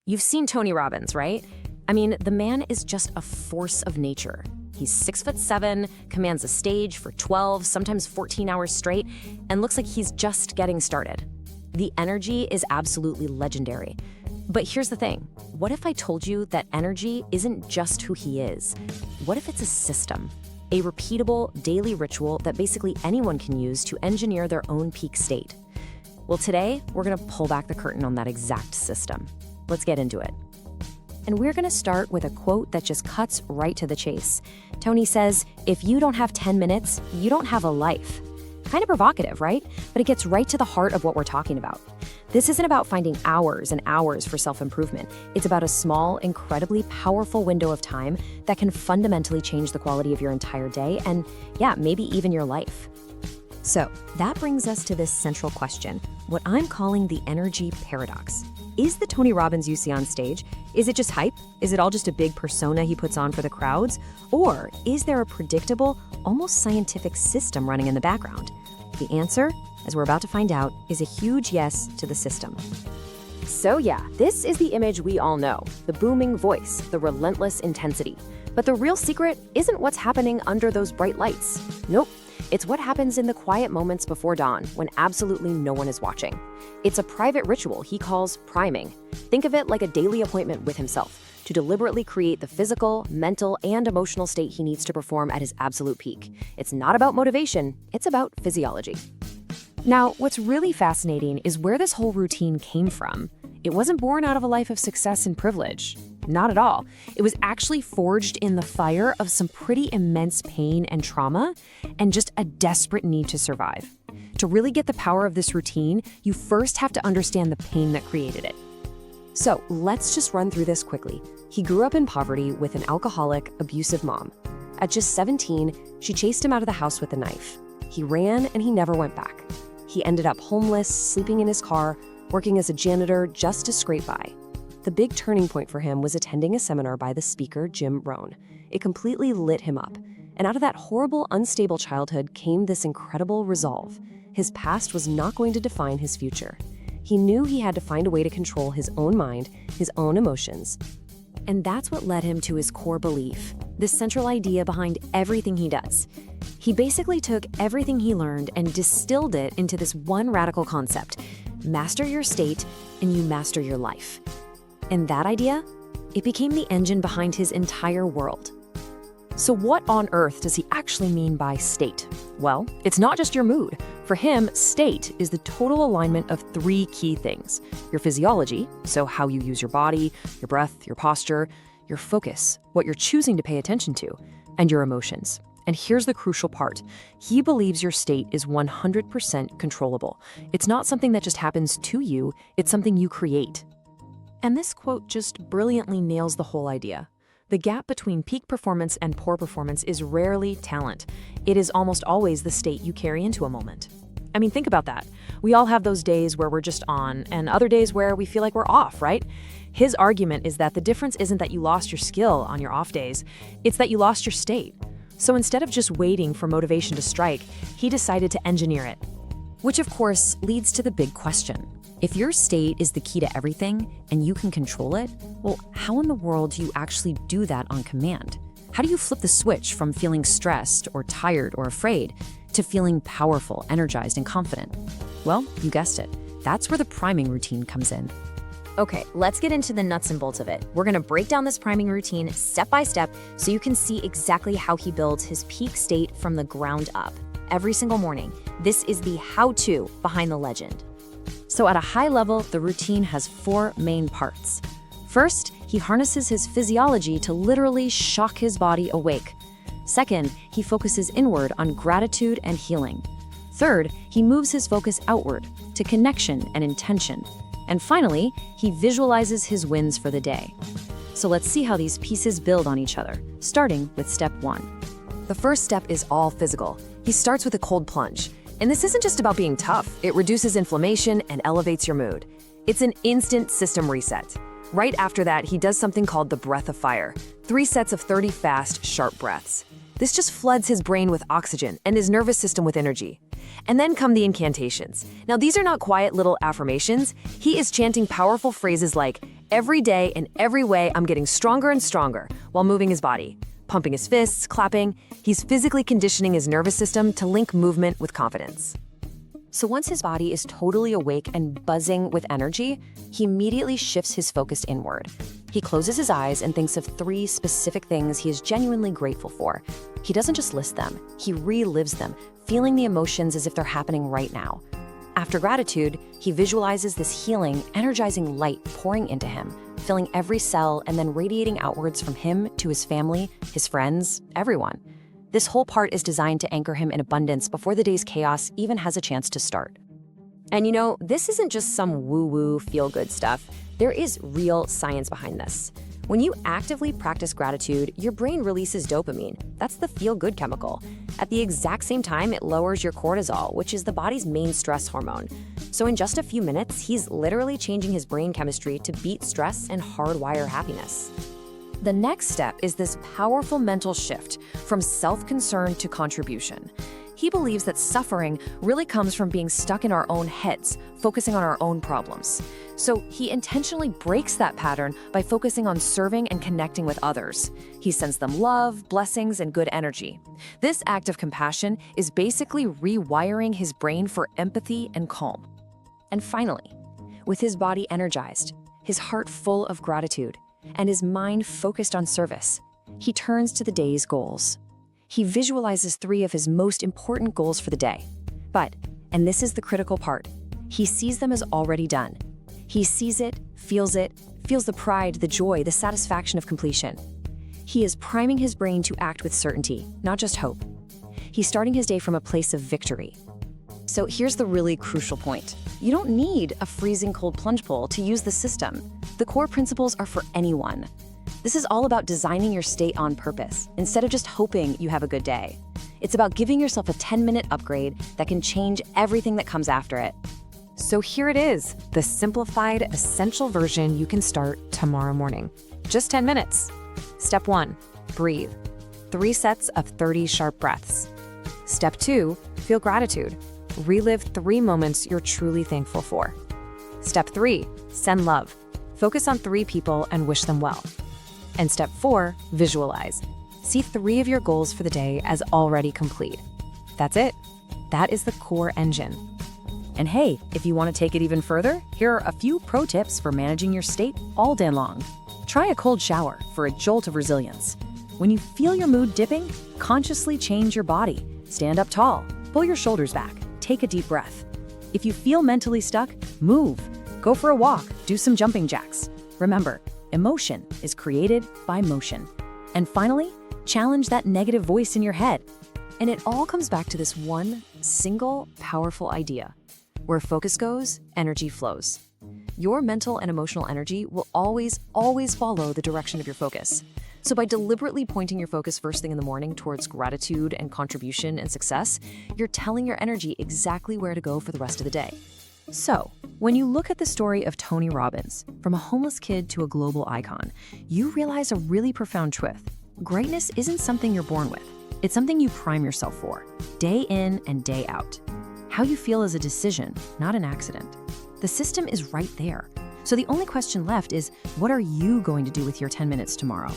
You've seen Tony Robbins, right? I mean, the man is just a force of nature. He's 6'7", commands a stage for 12, sometimes 14 hours straight, and looks like he's just getting started. The energy is absolutely legendary. But here's the thing. What if I told you that energy isn't just who he is? What if it's a system? A repeatable daily ritual that basically anyone can use to engineer their own peak state. Well, today, we're gonna pull back the curtain on that exact system. Let's get into it. And we're gonna start with a quote that just cuts right to the chase. Tony says, "If you don't have 10 minutes, you don't have a life." Kind of provocative, right? But it gets right to the heart of what we're talking about. This isn't about finding hours and hours for self-improvement. It's about a small, incredibly powerful window of time that can fundamentally change the quality of your entire day and, yeah, maybe even your life. So that brings us to this central question, what I'm calling the energy paradox. Is the Tony Robbins you see on stage, is it just hype? Is it all just a big persona he puts on for the crowds? Or is there a predictable, almost scientific system running in the background? The answer, as we're about to find out, is a huge yes to the system. So yeah, this is the image we all know, the booming voice, the relentless intensity. But the real secret isn't what's happening under those bright lights. Nope. It's what happens in the quiet moments before dawn when absolutely no one is watching. It's a private ritual he calls priming. Think of it like a daily appointment with himself to deliberately create the physical, mental, and emotional state he needs to perform at his absolute peak. It's not about motivation, it's about physiology. Now, what's really fascinating is where this whole routine came from. It wasn't born out of a life of success and privilege. Not at all. It was actually forged in the fire of some pretty immense pain and trauma, and just a desperate need to survive. To really get the power of this routine, you first have to understand the pain that created it. So let's just run through this quickly. He grew up in poverty with an alcoholic, abusive mom. At just 17, she chased him out of the house with a knife. He ran and he never went back. He ended up homeless, sleeping in his car, working as a janitor just to scrape by. The big turning point for him was attending a seminar by the speaker, Jim Rohn. It completely lit him up. And out of that horrible, unstable childhood came this incredible resolve. His past was not going to define his future. He knew he had to find a way to control his own mind, his own emotions. And that's what led him to his core belief, this central idea behind everything he does. He basically took everything he learned and distilled it into this one radical concept: master your state and you master your life. And that idea, it became the engine behind his entire world. So what on earth does he actually mean by state? Well, it's not just your mood. For him, state is the total alignment of three key things: your physiology, so how you use your body, your breath, your posture, your focus, what you're choosing to pay attention to, and your emotions. And here's the crucial part. He believes your state is 100% controllable. It's not something that just happens to you, it's something you create. And this quote just brilliantly nails the whole idea. The gap between peak performance and poor performance is rarely talent. It is almost always the state you carry into a moment. I mean, think about that. We all have those days where we're just on, and other days where we feel like we're off, right? His argument is that the difference isn't that you lost your skill on your off days, it's that you lost your state. So instead of just waiting for motivation to strike, he decided to engineer it. Which of course leads to the big question. If your state is the key to everything and you can control it, well, how in the world do you actually do that on command? How do you flip the switch from feeling stressed or tired or afraid to feeling powerful, energized, and confident? Well, you guessed it. That's where the priming routine comes in. Okay, let's get into the nuts and bolts of it. We're gonna break down this priming routine step by step so you can see exactly how he builds his peak state from the ground up. Every single morning, this is the how-to behind the legend. So at a high level, the routine has four main parts. First, he harnesses his physiology to literally shock his body awake. Second, he focuses inward on gratitude and healing. Third, he moves his focus outward to connection and intention. And finally, he visualizes his wins for the day. So let's see how these pieces build on each other, starting with step 1. The first step is all physical. He starts with a cold plunge. And this isn't just about being tough. It reduces inflammation and elevates your mood. It's an instant system reset. Right after that, he does something called the breath of fire. 3 sets of 30 fast, sharp breaths. This just floods his brain with oxygen and his nervous system with energy. And then come the incantations. Now, these are not quiet little affirmations. He is chanting powerful phrases like, "Every day in every way, I'm getting stronger and stronger," while moving his body, pumping his fists, clapping. He's physically conditioning his nervous system to link movement with confidence. So once his body is totally awake and buzzing with energy, he immediately shifts his focus inward. He closes his eyes and thinks of 3 specific things he is genuinely grateful for. He doesn't just list them, he relives them, feeling the emotions as if they're happening right now. After gratitude, he visualizes this healing, energizing light pouring into him, filling every cell and then radiating outwards from him to his family, his friends, everyone. This whole part is designed to anchor him in abundance before the day's chaos even has a chance to start. And you know, this isn't just some woo-woo, feel-good stuff. There is real science behind this. When you actively practice gratitude, your brain releases dopamine. That's the feel-good chemical. At the exact same time, it lowers your cortisol, which is the body's main stress hormone. So in just a few minutes, he's literally changing his brain chemistry to beat stress and hardwire happiness. The next step is this powerful mental shift from self-concern to contribution. He believes that suffering really comes from being stuck in our own heads, focusing on our own problems. So he intentionally breaks that pattern by focusing on serving and connecting with others. He sends them love, blessings, and good energy. This act of compassion is basically rewiring his brain for empathy and calm. And finally, with his body energized, his heart full of gratitude, and his mind focused on service, he turns to the day's goals. He visualizes 3 of his most important goals for the day. But, and this is the critical part, he sees them as already done. He sees it, feels the pride, the joy, the satisfaction of completion. He is priming his brain to act with certainty, not just hope. He's starting his day from a place of victory. So here's the really crucial point. You don't need a freezing cold plunge pool to use the system. The core principles are for anyone. This is all about designing your state on purpose, instead of just hoping you have a good day. It's about giving yourself a 10-minute upgrade that can change everything that comes after it. So here it is, the simplified, essential version you can start tomorrow morning. Just 10 minutes. Step 1, breathe. 3 sets of 30 sharp breaths. Step 2, feel gratitude. Relive 3 moments you're truly thankful for. Step 3, send love. Focus on 3 people and wish them well. And step 4, visualize. See 3 of your goals for the day as already complete. That's it. That is the core engine. And hey, if you want to take it even further, here are a few pro tips for managing your state all day long. Try a cold shower for a jolt of resilience. When you feel your mood dipping, consciously change your body. Stand up tall, pull your shoulders back, take a deep breath. If you feel mentally stuck, move. Go for a walk, do some jumping jacks. Remember, emotion is created by motion. And finally, challenge that negative voice in your head. And it all comes back to this one single powerful idea. Where focus goes, energy flows. Your mental and emotional energy will always follow the direction of your focus. So by deliberately pointing your focus first thing in the morning towards gratitude and contribution and success, you're telling your energy exactly where to go for the rest of the day. So, when you look at the story of Tony Robbins, from a homeless kid to a global icon, you realize a really profound truth. Greatness isn't something you're born with. It's something you prime yourself for, day in and day out. How you feel is a decision, not an accident. The system is right there. So the only question left is, what are you going to do with your 10 minutes tomorrow?